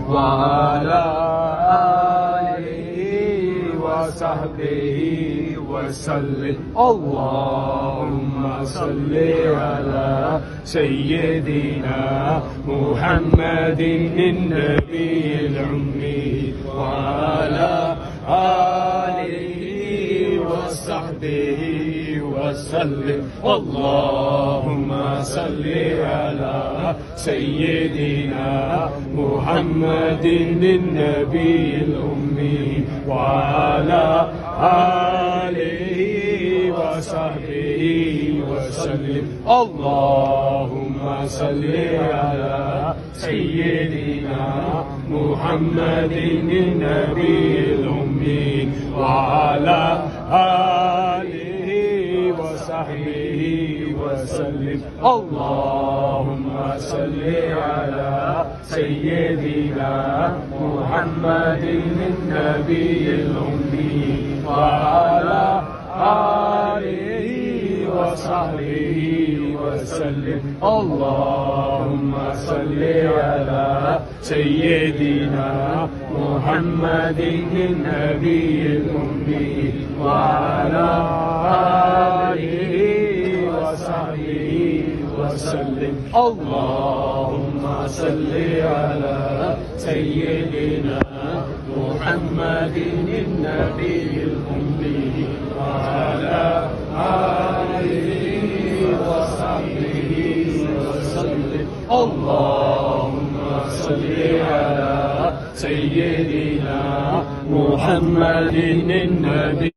وعلى آله وصحبه وسلم. اللهم صل على سيدنا محمد النبي الأمي وعلى آله وصحبه وسلم. اللهم صل على سيدنا محمد النبي الأمي وعلى آله وصحبه وسلم. اللهم صل على سيدنا محمد النبي الأمي وعلى آله وصحبه وسلم. اللهم صل على سيدنا محمد النبي الأمي وعلى آله وصحبه وسلم. اللهم صل على سيدنا محمد النبي الأمي وعلى آله وصحبه وسلم. اللهم صل على سيدنا محمد النبي الأمي وعلى آله وصحبه وسلم. اللهم صل على سيدنا محمد النبي